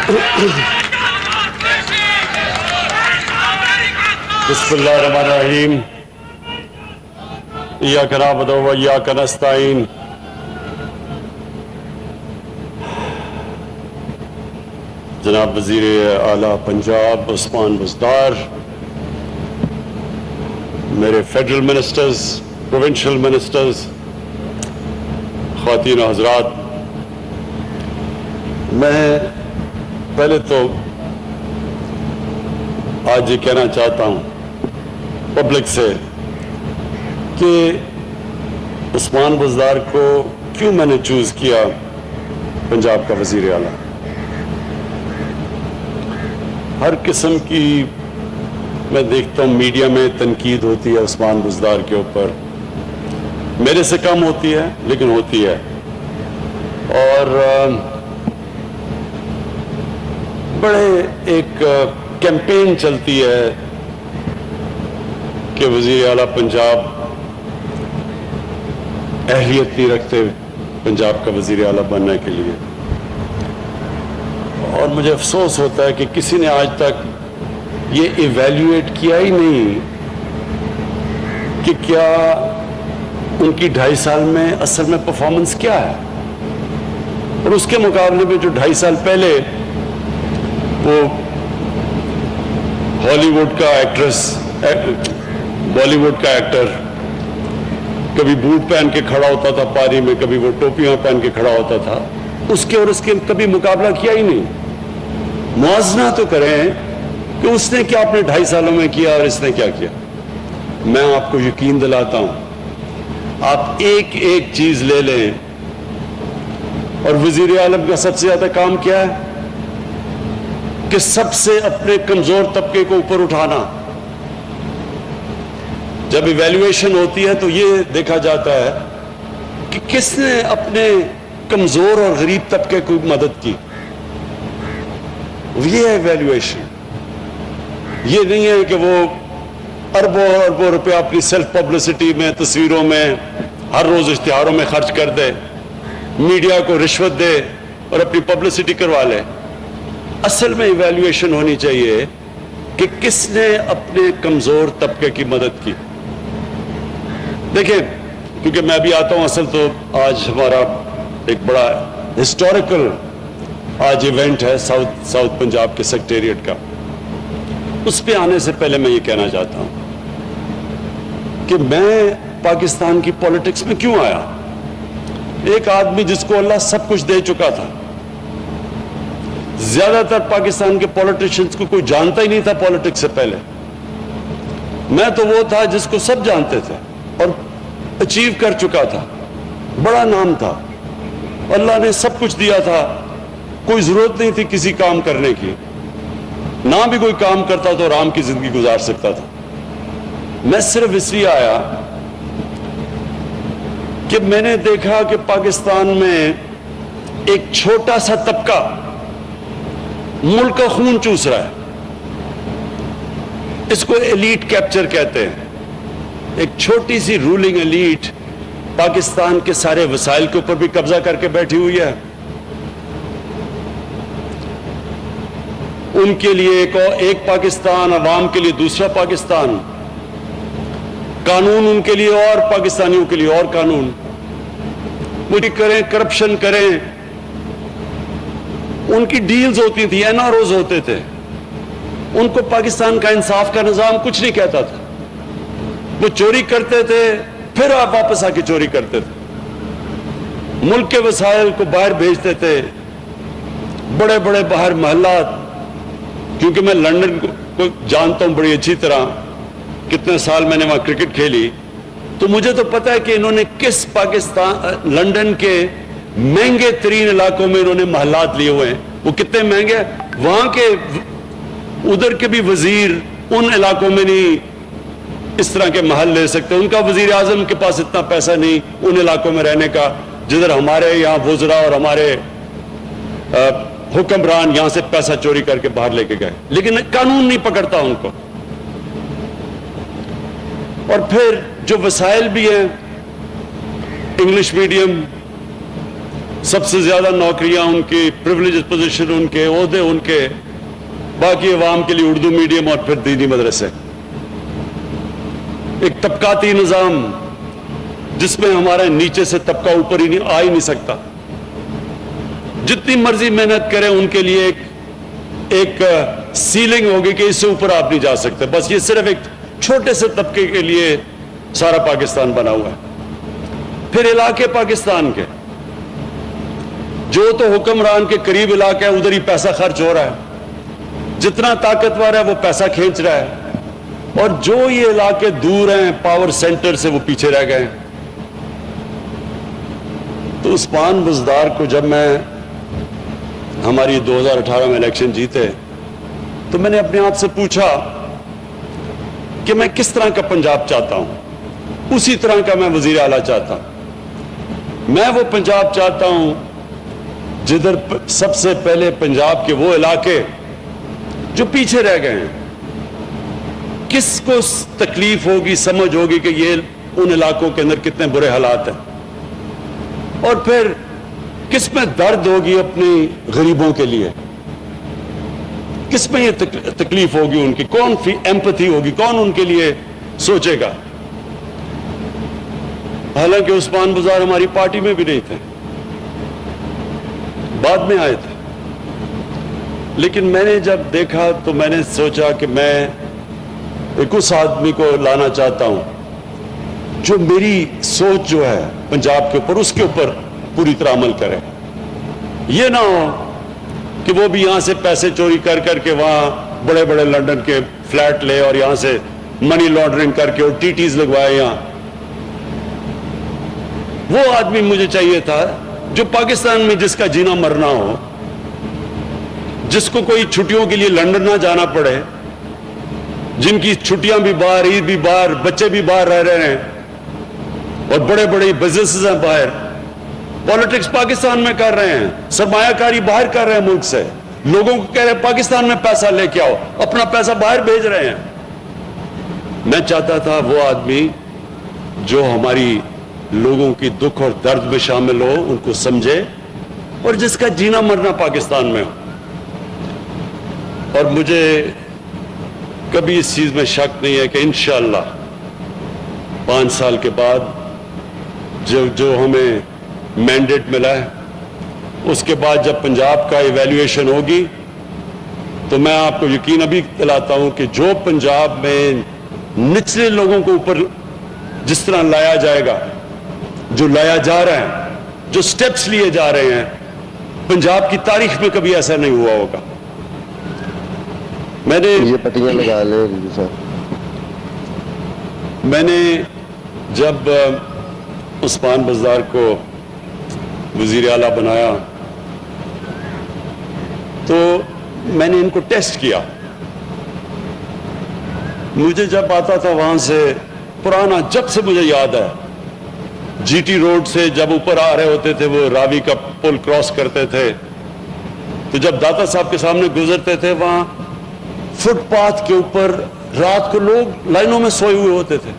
بسم اللہ الرحمن الرحیم ایاک نعبد و ایاک نستعین جناب وزیر اعلیٰ پنجاب عثمان بزدار، میرے فیڈرل منسٹرز، پروونشل منسٹرز، خواتین و حضرات، میں پہلے تو آج یہ کہنا چاہتا ہوں پبلک سے کہ عثمان بزدار کو کیوں میں نے چوز کیا پنجاب کا وزیر اعلیٰ۔ ہر قسم کی میں دیکھتا ہوں میڈیا میں تنقید ہوتی ہے عثمان بزدار کے اوپر، میرے سے کم ہوتی ہے لیکن ہوتی ہے، اور بڑے ایک کیمپین چلتی ہے کہ وزیر اعلیٰ پنجاب اہلیت نہیں رکھتے پنجاب کا وزیر اعلیٰ بننے کے لیے، اور مجھے افسوس ہوتا ہے کہ کسی نے آج تک یہ ایویلیویٹ کیا ہی نہیں کہ کیا ان کی 2.5 سال میں اصل میں پرفارمنس کیا ہے، اور اس کے مقابلے میں جو 2.5 سال پہلے وہ ہالی ووڈ کا ایکٹریس، بالی ووڈ کا ایکٹر کبھی بوٹ پہن کے کھڑا ہوتا تھا پاری میں، کبھی وہ ٹوپیاں پہن کے کھڑا ہوتا تھا، اس کے اور اس کے کبھی مقابلہ کیا ہی نہیں۔ موازنہ تو کریں کہ اس نے کیا اپنے 2.5 سالوں میں کیا اور اس نے کیا کیا۔ میں آپ کو یقین دلاتا ہوں، آپ ایک ایک چیز لے لیں، اور وزیر اعظم کا سب سے زیادہ کام کیا ہے کہ سب سے اپنے کمزور طبقے کو اوپر اٹھانا۔ جب ایویلیویشن ہوتی ہے تو یہ دیکھا جاتا ہے کہ کس نے اپنے کمزور اور غریب طبقے کو مدد کی، یہ ہے ایویلیویشن۔ یہ نہیں ہے کہ وہ اربوں اربوں روپیہ اپنی سیلف پبلسٹی میں، تصویروں میں، ہر روز اشتہاروں میں خرچ کر دے، میڈیا کو رشوت دے اور اپنی پبلسٹی کروا لے۔ اصل میں ایویلیویشن ہونی چاہیے کہ کس نے اپنے کمزور طبقے کی مدد کی۔ دیکھیں، کیونکہ میں بھی آتا ہوں، اصل تو آج ہمارا ایک بڑا ہسٹوریکل آج ایونٹ ہے ساؤتھ پنجاب کے سیکریٹریٹ کا۔ اس پہ آنے سے پہلے میں یہ کہنا چاہتا ہوں کہ میں پاکستان کی پولیٹکس میں کیوں آیا۔ ایک آدمی جس کو اللہ سب کچھ دے چکا تھا، زیادہ تر پاکستان کے پولیٹیشنز کو کوئی جانتا ہی نہیں تھا پولیٹکس سے پہلے۔ میں تو وہ تھا جس کو سب جانتے تھے اور اچیو کر چکا تھا، بڑا نام تھا، اللہ نے سب کچھ دیا تھا، کوئی ضرورت نہیں تھی کسی کام کرنے کی، نہ بھی کوئی کام کرتا تو آرام کی زندگی گزار سکتا تھا۔ میں صرف اس لیے آیا کہ میں نے دیکھا کہ پاکستان میں ایک چھوٹا سا طبقہ ملک کا خون چوس رہا ہے، اس کو ایلیٹ کیپچر کہتے ہیں۔ ایک چھوٹی سی رولنگ ایلیٹ پاکستان کے سارے وسائل کے اوپر بھی قبضہ کر کے بیٹھی ہوئی ہے۔ ان کے لیے ایک پاکستان، عوام کے لیے دوسرا پاکستان، قانون ان کے لیے اور پاکستانیوں کے لیے اور قانون، مجھے کریں، کرپشن کریں۔ ان کی ڈیلز ہوتی تھی، این آر اوز ہوتے تھے، ان کو پاکستان کا انصاف کا نظام کچھ نہیں کہتا تھا۔ وہ چوری کرتے تھے، پھر آپ واپس آ کے چوری کرتے تھے، ملک کے وسائل کو باہر بھیجتے تھے، بڑے بڑے باہر محلات۔ کیونکہ میں لندن کو جانتا ہوں بڑی اچھی طرح، کتنے سال میں نے وہاں کرکٹ کھیلی، تو مجھے تو پتا ہے کہ انہوں نے کس لندن کے مہنگے ترین علاقوں میں انہوں نے محلات لیے ہوئے ہیں۔ وہ کتنے مہنگے، وہاں کے ادھر کے بھی وزیر ان علاقوں میں نہیں اس طرح کے محل لے سکتے، ان کا وزیر اعظم کے پاس اتنا پیسہ نہیں ان علاقوں میں رہنے کا جدھر ہمارے یہاں وزراء اور ہمارے حکمران یہاں سے پیسہ چوری کر کے باہر لے کے گئے، لیکن قانون نہیں پکڑتا ان کو۔ اور پھر جو وسائل بھی ہیں، انگلش میڈیم، سب سے زیادہ نوکریاں ان کی، پریولیجڈ پوزیشن ان کے، عہدے ان کے، باقی عوام کے لیے اردو میڈیم اور پھر دینی مدرسے. ایک طبقاتی نظام جس میں ہمارے نیچے سے طبقہ اوپر ہی نہیں آ ہی نہیں سکتا. جتنی مرضی محنت کریں ان کے لیے ایک سیلنگ ہوگی کہ اس سے اوپر آپ نہیں جا سکتے. بس یہ صرف ایک چھوٹے سے طبقے کے لیے سارا پاکستان بنا ہوا ہے. پھر علاقے پاکستان کے جو تو حکمران کے قریب علاقہ ہے ادھر ہی پیسہ خرچ ہو رہا ہے، جتنا طاقتور ہے وہ پیسہ کھینچ رہا ہے، اور جو یہ علاقے دور ہیں پاور سینٹر سے وہ پیچھے رہ گئے. تو عثمان بزدار کو جب میں ہماری 2018 میں الیکشن جیتے تو میں نے اپنے آپ سے پوچھا کہ میں کس طرح کا پنجاب چاہتا ہوں. اسی طرح کا میں وزیر اعلیٰ چاہتا ہوں. میں وہ پنجاب چاہتا ہوں جدھر سب سے پہلے پنجاب کے وہ علاقے جو پیچھے رہ گئے ہیں، کس کو تکلیف ہوگی، سمجھ ہوگی کہ یہ ان علاقوں کے اندر کتنے برے حالات ہیں، اور پھر کس میں درد ہوگی اپنی غریبوں کے لیے، کس میں یہ تکلیف ہوگی ان کی، کون سی ایمپتھی ہوگی، کون ان کے لیے سوچے گا. حالانکہ عثمان بزدار ہماری پارٹی میں بھی نہیں تھے، بعد میں آئے تھے. لیکن میں نے جب دیکھا تو میں نے سوچا کہ میں ایک اس آدمی کو لانا چاہتا ہوں جو میری سوچ جو ہے پنجاب کے اوپر اس کے اوپر پوری طرح عمل کرے. یہ نہ ہو کہ وہ بھی یہاں سے پیسے چوری کر کر کے وہاں بڑے بڑے لنڈن کے فلیٹ لے اور یہاں سے منی لانڈرنگ کر کے اور ٹی ٹیز لگوائے یہاں. وہ آدمی مجھے چاہیے تھا جو پاکستان میں جس کا جینا مرنا ہو، جس کو کوئی چھٹیوں کے لیے لندن نہ جانا پڑے، جن کی چھٹیاں بھی باہر، عید بھی باہر، بچے بھی باہر رہ رہے ہیں، اور بڑے بڑے بزنسز ہیں باہر. پالیٹکس پاکستان میں کر رہے ہیں، سرمایہ کاری باہر کر رہے ہیں ملک سے، لوگوں کو کہہ رہے ہیں پاکستان میں پیسہ لے کے آؤ، اپنا پیسہ باہر بھیج رہے ہیں. میں چاہتا تھا وہ آدمی جو ہماری لوگوں کی دکھ اور درد میں شامل ہو، ان کو سمجھے، اور جس کا جینا مرنا پاکستان میں ہو. اور مجھے کبھی اس چیز میں شک نہیں ہے کہ انشاءاللہ 5 سال کے بعد جو ہمیں مینڈیٹ ملا ہے، اس کے بعد جب پنجاب کا ایویلیویشن ہوگی تو میں آپ کو یقین ابھی دلاتا ہوں کہ جو پنجاب میں نچلے لوگوں کو اوپر جس طرح لایا جائے گا، جو لایا جا رہا ہے، جو سٹیپس لیے جا رہے ہیں، پنجاب کی تاریخ میں کبھی ایسا نہیں ہوا ہوگا. میں نے یہ پٹیاں لگا لے سر. میں نے جب عثمان بزدار کو وزیر اعلیٰ بنایا تو میں نے ان کو ٹیسٹ کیا. مجھے جب آتا تھا وہاں سے پرانا، جب سے مجھے یاد ہے، جی ٹی روڈ سے جب اوپر آ رہے ہوتے تھے، وہ راوی کا پل کراس کرتے تھے، تو جب داتا صاحب کے سامنے گزرتے تھے وہاں فٹ پاتھ کے اوپر رات کو لوگ لائنوں میں سوئے ہوئے ہوتے تھے.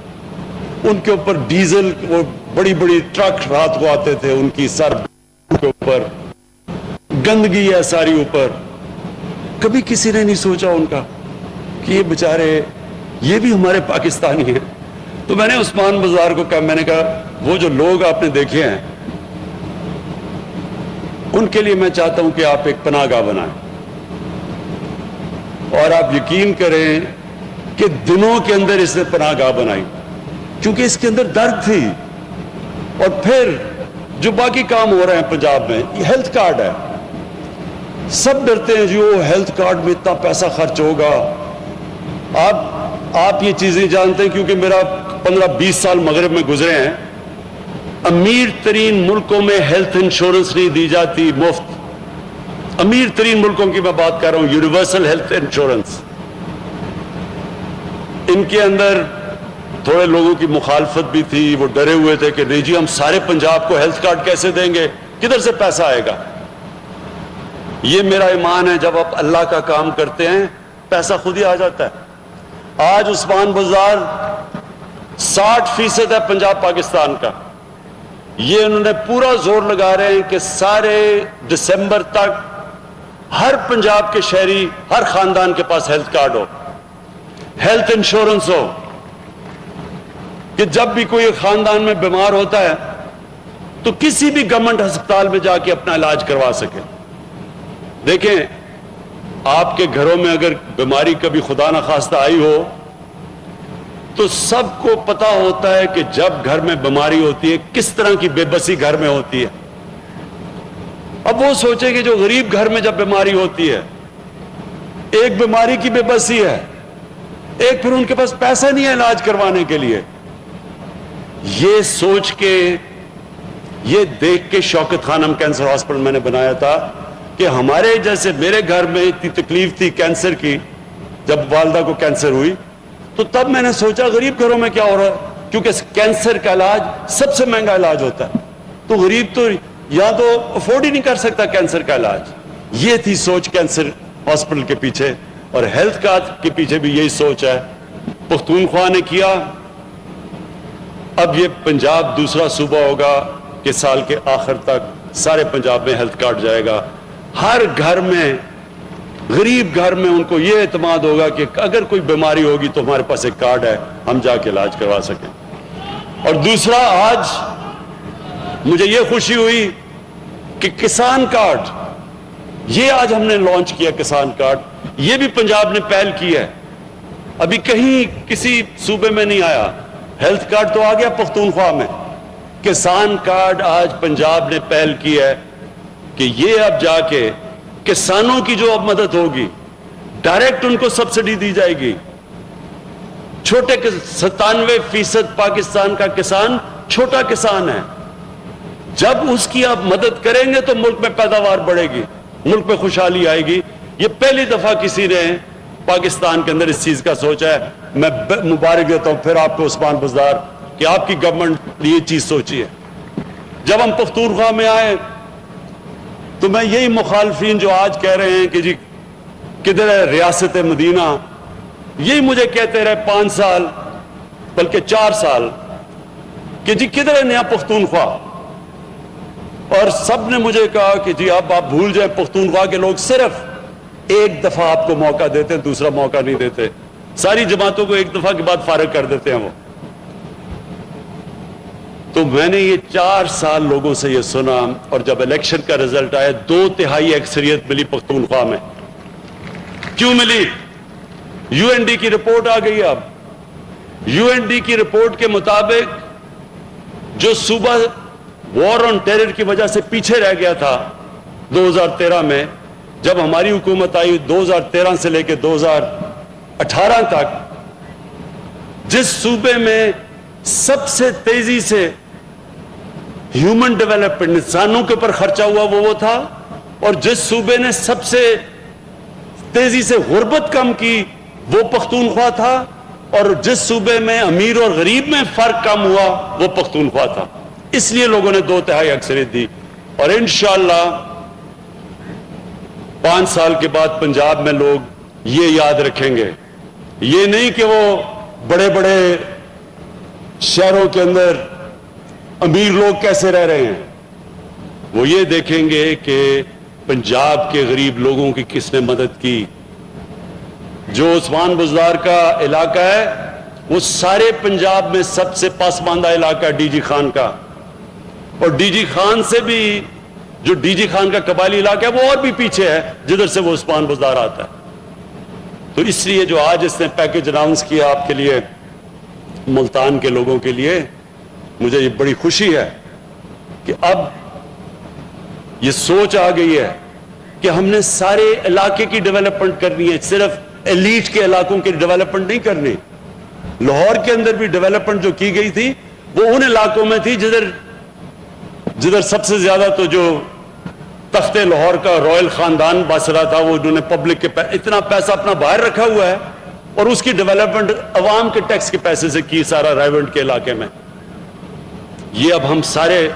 ان کے اوپر ڈیزل اور بڑی بڑی ٹرک رات کو آتے تھے، ان کی سر کے اوپر گندگی ہے ساری اوپر. کبھی کسی نے نہیں سوچا ان کا کہ یہ بیچارے یہ بھی ہمارے پاکستانی ہیں. تو میں نے عثمان بزدار کو کہا، میں نے کہا وہ جو لوگ آپ نے دیکھے ہیں ان کے لیے میں چاہتا ہوں کہ آپ ایک پناہ گاہ بنائیں، اور آپ یقین کریں کہ دنوں کے اندر اس نے پناہ گاہ بنائی، کیونکہ اس کے اندر درد تھی. اور پھر جو باقی کام ہو رہے ہیں پنجاب میں، یہ ہیلتھ کارڈ ہے. سب ڈرتے ہیں جو ہیلتھ کارڈ میں اتنا پیسہ خرچ ہوگا. آپ یہ چیزیں جانتے ہیں کیونکہ میرا 15-20 سال مغرب میں گزرے ہیں. امیر ترین ملکوں میں ہیلتھ انشورنس نہیں دی جاتی مفت. امیر ترین ملکوں کی میں بات کر رہا ہوں، یونیورسل ہیلتھ انشورنس. ان کے اندر تھوڑے لوگوں کی مخالفت بھی تھی، وہ ڈرے ہوئے تھے کہ نہیں جی ہم سارے پنجاب کو ہیلتھ کارڈ کیسے دیں گے، کدھر سے پیسہ آئے گا. یہ میرا ایمان ہے، جب آپ اللہ کا کام کرتے ہیں پیسہ خود ہی آ جاتا ہے. آج عثمان بزدار 60% ہے پنجاب پاکستان کا. یہ انہوں نے پورا زور لگا رہے ہیں کہ سارے دسمبر تک ہر پنجاب کے شہری، ہر خاندان کے پاس ہیلتھ کارڈ ہو، ہیلتھ انشورنس ہو، کہ جب بھی کوئی خاندان میں بیمار ہوتا ہے تو کسی بھی گورنمنٹ ہسپتال میں جا کے اپنا علاج کروا سکے۔ دیکھیں، آپ کے گھروں میں اگر بیماری کبھی خدا نخواستہ آئی ہو تو سب کو پتا ہوتا ہے کہ جب گھر میں بیماری ہوتی ہے کس طرح کی بے بسی گھر میں ہوتی ہے۔ اب وہ سوچیں کہ جو غریب گھر میں جب بیماری ہوتی ہے، ایک بیماری کی بے بسی ہے، ایک پھر ان کے پاس پیسہ نہیں ہے علاج کروانے کے لیے۔ یہ سوچ کے، یہ دیکھ کے شوکت خانم کینسر ہاسپٹل میں نے بنایا تھا کہ ہمارے جیسے، میرے گھر میں اتنی تکلیف تھی کینسر کی جب والدہ کو کینسر ہوئی، تو تب میں نے سوچا غریب گھروں میں کیا ہو رہا ہے، کیونکہ کینسر کا علاج سب سے مہنگا علاج ہوتا ہے، تو غریب تو یا تو افورڈ ہی نہیں کر سکتا کینسر کا علاج۔ یہ تھی سوچ کینسر ہاسپٹل کے پیچھے، اور ہیلتھ کارڈ کے پیچھے بھی یہی سوچ ہے۔ پختونخوا نے کیا، اب یہ پنجاب دوسرا صوبہ ہوگا کہ سال کے آخر تک سارے پنجاب میں ہیلتھ کارڈ جائے گا۔ ہر گھر میں، غریب گھر میں ان کو یہ اعتماد ہوگا کہ اگر کوئی بیماری ہوگی تو ہمارے پاس ایک کارڈ ہے، ہم جا کے علاج کروا سکیں۔ اور دوسرا، آج مجھے یہ خوشی ہوئی کہ کسان کارڈ، یہ آج ہم نے لانچ کیا، کسان کارڈ، یہ بھی پنجاب نے پہل کی ہے، ابھی کہیں کسی صوبے میں نہیں آیا۔ ہیلتھ کارڈ تو آ گیا پختونخوا میں، کسان کارڈ آج پنجاب نے پہل کی ہے کہ یہ اب جا کے کسانوں کی جو اب مدد ہوگی، ڈائریکٹ ان کو سبسڈی دی جائے گی۔ چھوٹے 97% پاکستان کا کسان چھوٹا کسان ہے، جب اس کی آپ مدد کریں گے تو ملک میں پیداوار بڑھے گی، ملک میں خوشحالی آئے گی۔ یہ پہلی دفعہ کسی نے پاکستان کے اندر اس چیز کا سوچا ہے۔ میں مبارک دیتا ہوں پھر آپ کو عثمان بزدار کہ آپ کی گورنمنٹ نے یہ چیز سوچی ہے۔ جب ہم پختونخوا میں آئے تو میں یہی مخالفین جو آج کہہ رہے ہیں کہ جی کدھر ہے ریاست مدینہ، یہی مجھے کہتے رہے 5 سال بلکہ 4 سال کہ جی کدھر ہے نیا پختونخوا، اور سب نے مجھے کہا کہ جی اب آپ بھول جائیں، پختونخوا کے لوگ صرف ایک دفعہ آپ کو موقع دیتے ہیں، دوسرا موقع نہیں دیتے، ساری جماعتوں کو ایک دفعہ کے بعد فارغ کر دیتے ہیں وہ۔ تو میں نے یہ 4 سال لوگوں سے یہ سنا، اور جب الیکشن کا رزلٹ آیا 2/3 اکثریت ملی پختونخوا میں۔ کیوں ملی؟ یو این ڈی کی رپورٹ آ گئی۔ اب یو این ڈی کی رپورٹ کے مطابق جو صوبہ وار آن ٹیرر کی وجہ سے پیچھے رہ گیا تھا 2013 میں، جب ہماری حکومت آئی 2013 سے لے کے 2018 تک، جس صوبے میں سب سے تیزی سے ہیومن ڈیولپمنٹ، انسانوں کے اوپر خرچہ ہوا وہ تھا، اور جس صوبے نے سب سے تیزی سے غربت کم کی وہ پختونخوا تھا، اور جس صوبے میں امیر اور غریب میں فرق کم ہوا وہ پختونخوا تھا۔ اس لیے لوگوں نے 2/3 اکثریت دی، اور انشاءاللہ 5 سال کے بعد پنجاب میں لوگ یہ یاد رکھیں گے، یہ نہیں کہ وہ بڑے بڑے شہروں کے اندر امیر لوگ کیسے رہ رہے ہیں، وہ یہ دیکھیں گے کہ پنجاب کے غریب لوگوں کی کس نے مدد کی۔ جو عثمان بزدار کا علاقہ ہے وہ سارے پنجاب میں سب سے پسماندہ علاقہ ہے ڈی جی خان کا، اور ڈی جی خان سے بھی، جو ڈی جی خان کا قبائلی علاقہ ہے وہ اور بھی پیچھے ہے جدھر سے وہ عثمان بزدار آتا ہے۔ تو اس لیے جو آج اس نے پیکج اناؤنس کیا آپ کے لیے، ملتان کے لوگوں کے لیے، مجھے یہ بڑی خوشی ہے کہ اب یہ سوچ آ گئی ہے کہ ہم نے سارے علاقے کی ڈیولپمنٹ کرنی ہے، صرف ایلیٹ کے علاقوں کی ڈیولپمنٹ نہیں کرنی۔ لاہور کے اندر بھی ڈیولپمنٹ جو کی گئی تھی وہ ان علاقوں میں تھی جدھر سب سے زیادہ تو جو تخت لاہور کا رائل خاندان باسرا تھا، وہ انہوں نے پبلک کے اتنا پیسہ اپنا باہر رکھا ہوا ہے، اور اس کی ڈیولپمنٹ عوام کے ٹیکس کے پیسے سے کی، سارا رائیونٹ کے علاقے میں۔ یہ اب ہم سارے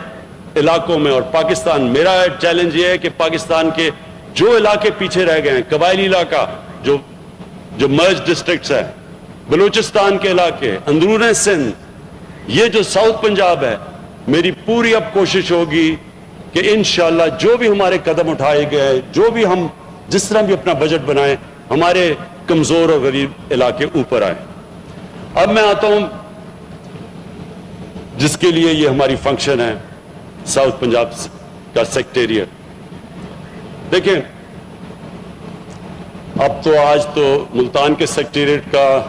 علاقوں میں، اور پاکستان، میرا چیلنج یہ ہے کہ پاکستان کے جو علاقے پیچھے رہ گئے ہیں، قبائلی علاقہ جو مرج ڈسٹرکٹس ہیں، بلوچستان کے علاقے، اندرون سندھ، یہ جو ساؤتھ پنجاب ہے، میری پوری اب کوشش ہوگی کہ انشاءاللہ جو بھی ہمارے قدم اٹھائے گئے، جو بھی ہم جس طرح بھی اپنا بجٹ بنائیں، ہمارے کمزور اور غریب علاقے اوپر آئیں۔ اب میں آتا ہوں جس کے لیے یہ ہماری فنکشن ہے، ساؤتھ پنجاب کا سیکٹریٹ۔ دیکھیں، اب تو آج تو ملتان کے سیکٹریٹ کا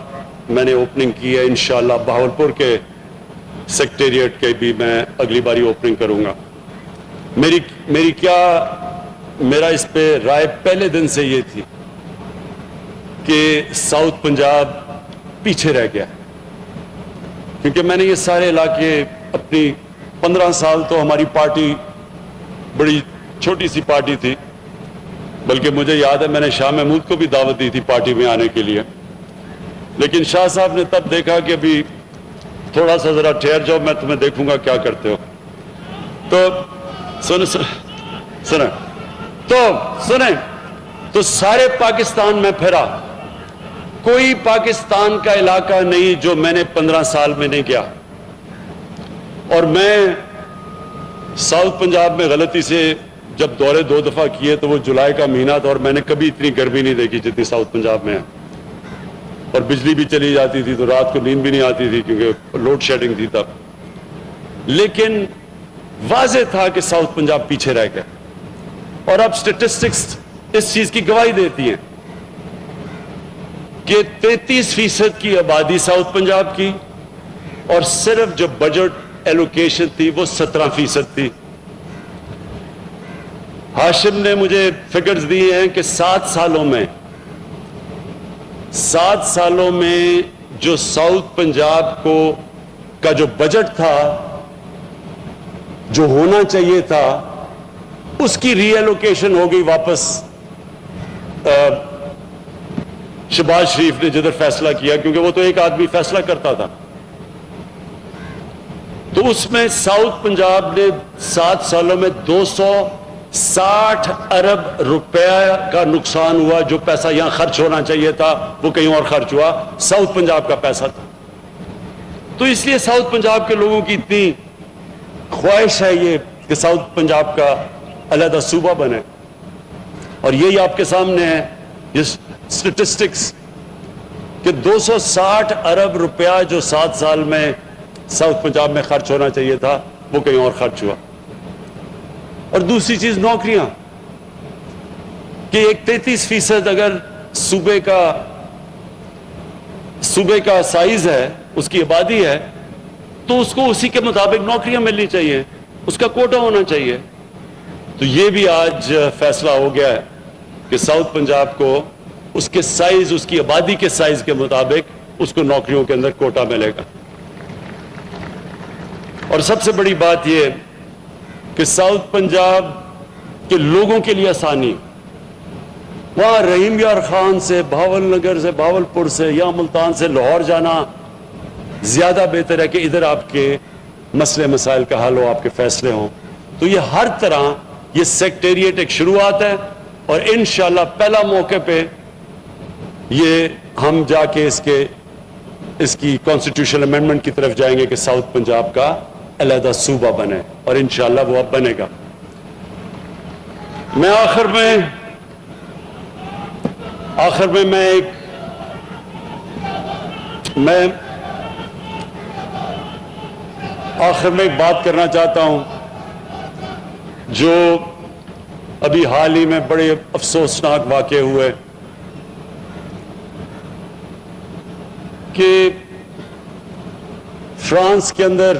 میں نے اوپننگ کی ہے، انشاءاللہ بہاولپور کے سیکٹریٹ کے بھی میں اگلی باری اوپننگ کروں گا۔ میرا اس پہ رائے پہلے دن سے یہ تھی کہ ساؤتھ پنجاب پیچھے رہ گیا، کیونکہ میں نے یہ سارے علاقے اپنی 15 سال تو ہماری پارٹی بڑی چھوٹی سی پارٹی تھی، بلکہ مجھے یاد ہے میں نے شاہ محمود کو بھی دعوت دی تھی پارٹی میں آنے کے لیے، لیکن شاہ صاحب نے تب دیکھا کہ ابھی تھوڑا سا ذرا ٹھہر جاؤ، میں تمہیں دیکھوں گا کیا کرتے ہو۔ تو سنیں تو سارے پاکستان میں پھرا، کوئی پاکستان کا علاقہ نہیں جو میں نے 15 سال میں نہیں گیا، اور میں ساؤتھ پنجاب میں غلطی سے جب دورے 2 دفعہ کیے تو وہ جولائی کا مہینہ تھا، اور میں نے کبھی اتنی گرمی نہیں دیکھی جتنی ساؤتھ پنجاب میں ہے، اور بجلی بھی چلی جاتی تھی تو رات کو نیند بھی نہیں آتی تھی کیونکہ لوڈ شیڈنگ تھی تب۔ لیکن واضح تھا کہ ساؤتھ پنجاب پیچھے رہ گیا، اور اب سٹیٹسٹکس اس چیز کی گواہی دیتی ہیں کہ 33% کی آبادی ساؤتھ پنجاب کی، اور صرف جو بجٹ ایلوکیشن تھی وہ 17% تھی۔ ہاشم نے مجھے فگرز دیے ہیں کہ 7 سالوں میں جو ساؤتھ پنجاب کا جو بجٹ تھا، جو ہونا چاہیے تھا، اس کی ری ایلوکیشن ہو گئی واپس شہباز شریف نے جدھر فیصلہ کیا، کیونکہ وہ تو ایک آدمی فیصلہ کرتا تھا، تو اس میں ساؤتھ پنجاب نے 7 سالوں میں 260 ارب روپے کا نقصان ہوا۔ جو پیسہ یہاں خرچ ہونا چاہیے تھا وہ کہیں اور خرچ ہوا، ساؤتھ پنجاب کا پیسہ تھا۔ تو اس لیے ساؤتھ پنجاب کے لوگوں کی اتنی خواہش ہے یہ کہ ساؤتھ پنجاب کا علیحدہ صوبہ بنے، اور یہی آپ کے سامنے ہے یہ سٹیٹسٹکس کہ 260 ارب روپیہ جو 7 سال میں ساؤتھ پنجاب میں خرچ ہونا چاہیے تھا وہ کہیں اور خرچ ہوا۔ اور دوسری چیز نوکریاں، کہ ایک 33% اگر صوبے کا سائز ہے، اس کی آبادی ہے، تو اس کو اسی کے مطابق نوکریاں ملنی چاہیے، اس کا کوٹا ہونا چاہیے۔ تو یہ بھی آج فیصلہ ہو گیا ہے کہ ساؤتھ پنجاب کو اس کے سائز، اس کی آبادی کے سائز کے مطابق اس کو نوکریوں کے اندر کوٹا ملے گا۔ اور سب سے بڑی بات یہ کہ ساؤتھ پنجاب کے لوگوں کے لیے آسانی، وہاں رحیم یار خان سے، بہاول نگر سے، بہاولپور سے یا ملتان سے لاہور جانا زیادہ بہتر ہے کہ ادھر آپ کے مسئلے مسائل کا حل ہو، آپ کے فیصلے ہوں۔ تو یہ ہر طرح یہ سیکٹریٹ ایک شروعات ہے، اور انشاءاللہ پہلا موقع پہ یہ ہم جا کے اس کی کانسٹیٹیوشنل امینڈمنٹ کی طرف جائیں گے کہ ساؤتھ پنجاب کا علیحدہ صوبہ بنے، اور انشاءاللہ وہ اب بنے گا۔ میں آخر میں ایک بات کرنا چاہتا ہوں جو ابھی حال ہی میں بڑے افسوسناک واقع ہوئے، کہ فرانس کے اندر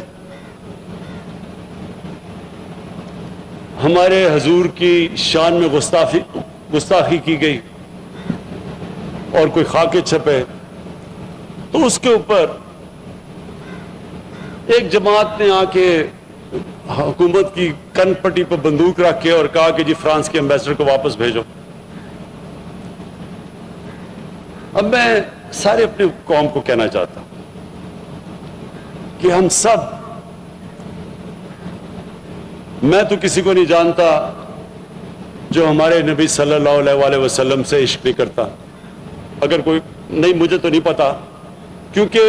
ہمارے حضور کی شان میں گستاخی کی گئی اور کوئی خاکے چھپے، تو اس کے اوپر ایک جماعت نے آ کے حکومت کی کن پٹی پر بندوق رکھ کے اور کہا کہ جی فرانس کے ایمبیسڈر کو واپس بھیجو۔ اب میں سارے اپنے قوم کو کہنا چاہتا ہوں کہ ہم سب، میں تو کسی کو نہیں جانتا جو ہمارے نبی صلی اللہ علیہ وآلہ وسلم سے عشق نہیں کرتا، اگر کوئی نہیں، مجھے تو نہیں پتا، کیونکہ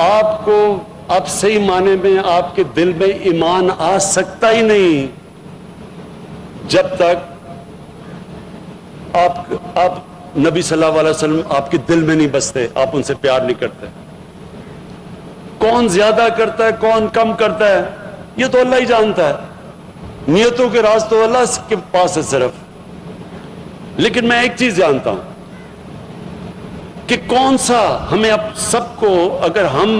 آپ کو اب صحیح معنی میں آپ کے دل میں ایمان آ سکتا ہی نہیں جب تک آپ نبی صلی اللہ علیہ وسلم آپ کے دل میں نہیں بستے، آپ ان سے پیار نہیں کرتے۔ کون زیادہ کرتا ہے کون کم کرتا ہے یہ تو اللہ ہی جانتا ہے، نیتوں کے راز تو اللہ کے پاس ہے صرف۔ لیکن میں ایک چیز جانتا ہوں کہ کون سا ہمیں اب سب کو، اگر ہم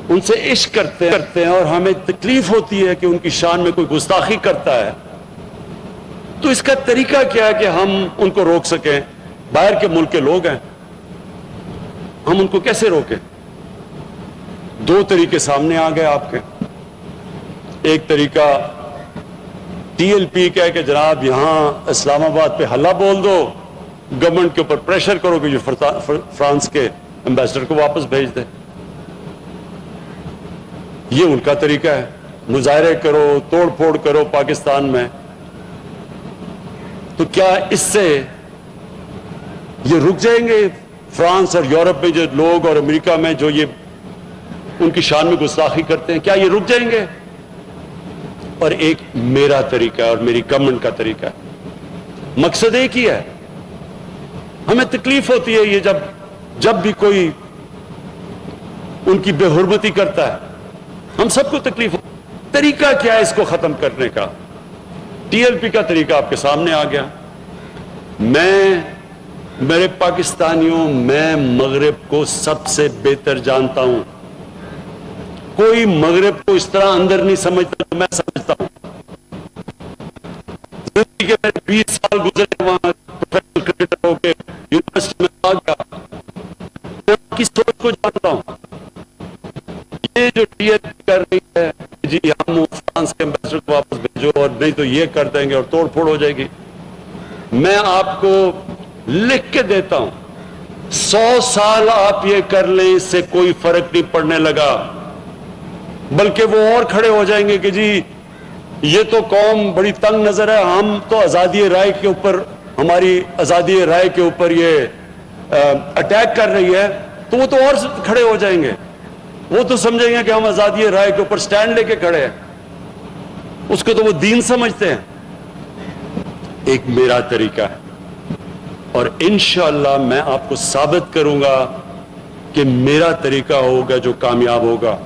ان سے عشق کرتے ہیں اور ہمیں تکلیف ہوتی ہے کہ ان کی شان میں کوئی گستاخی کرتا ہے، تو اس کا طریقہ کیا ہے کہ ہم ان کو روک سکیں؟ باہر کے ملک کے لوگ ہیں، ہم ان کو کیسے روکیں؟ دو طریقے سامنے آ گئے آپ کے۔ ایک طریقہ ٹی ایل پی کا ہے کہ جناب یہاں اسلام آباد پہ ہلہ بول دو، گورنمنٹ کے اوپر پریشر کرو کہ جو فرانس کے ایمبیسڈر کو واپس بھیج دے۔ یہ ان کا طریقہ ہے، مظاہرے کرو، توڑ پھوڑ کرو پاکستان میں۔ تو کیا اس سے یہ رک جائیں گے؟ فرانس اور یورپ میں جو لوگ اور امریکہ میں جو یہ ان کی شان میں گستاخی کرتے ہیں، کیا یہ رک جائیں گے؟ اور ایک میرا طریقہ اور میری گورنمنٹ کا طریقہ ہے، مقصد ایک ہی ہے۔ ہمیں تکلیف ہوتی ہے یہ جب بھی کوئی ان کی بے حرمتی کرتا ہے، ہم سب کو تکلیف ہوتی ہے۔ طریقہ کیا ہے اس کو ختم کرنے کا؟ ٹی ایل پی کا طریقہ آپ کے سامنے آ گیا۔ میرے پاکستانیوں، میں مغرب کو سب سے بہتر جانتا ہوں۔ کوئی مغرب کو اس طرح اندر نہیں سمجھتا جو میں سمجھتا ہوں۔ زندگی کے میرے 20 سال گزرے وہاں پروفیشنل کرکٹر ہو کے یونیورسٹی میں آ گیا، میں ان کی سوچ کو جانتا ہوں۔ یہ جو ٹی ایل پی کر رہی ہے جی ہم فرانس کے ایمبیسڈر کو واپس بھیجو اور نہیں تو یہ کر دیں گے اور توڑ پھوڑ ہو جائے گی، میں آپ کو لکھ کے دیتا ہوں 100 سال آپ یہ کر لیں اس سے کوئی فرق نہیں پڑنے لگا، بلکہ وہ اور کھڑے ہو جائیں گے کہ جی یہ تو قوم بڑی تنگ نظر ہے، ہم تو آزادی رائے کے اوپر، ہماری آزادی رائے کے اوپر یہ اٹیک کر رہی ہے، تو وہ تو اور کھڑے ہو جائیں گے، وہ تو سمجھیں گے کہ ہم آزادی رائے کے اوپر سٹینڈ لے کے کھڑے ہیں، اس کو تو وہ دین سمجھتے ہیں۔ ایک میرا طریقہ ہے اور انشاءاللہ میں آپ کو ثابت کروں گا کہ میرا طریقہ ہوگا جو کامیاب ہوگا۔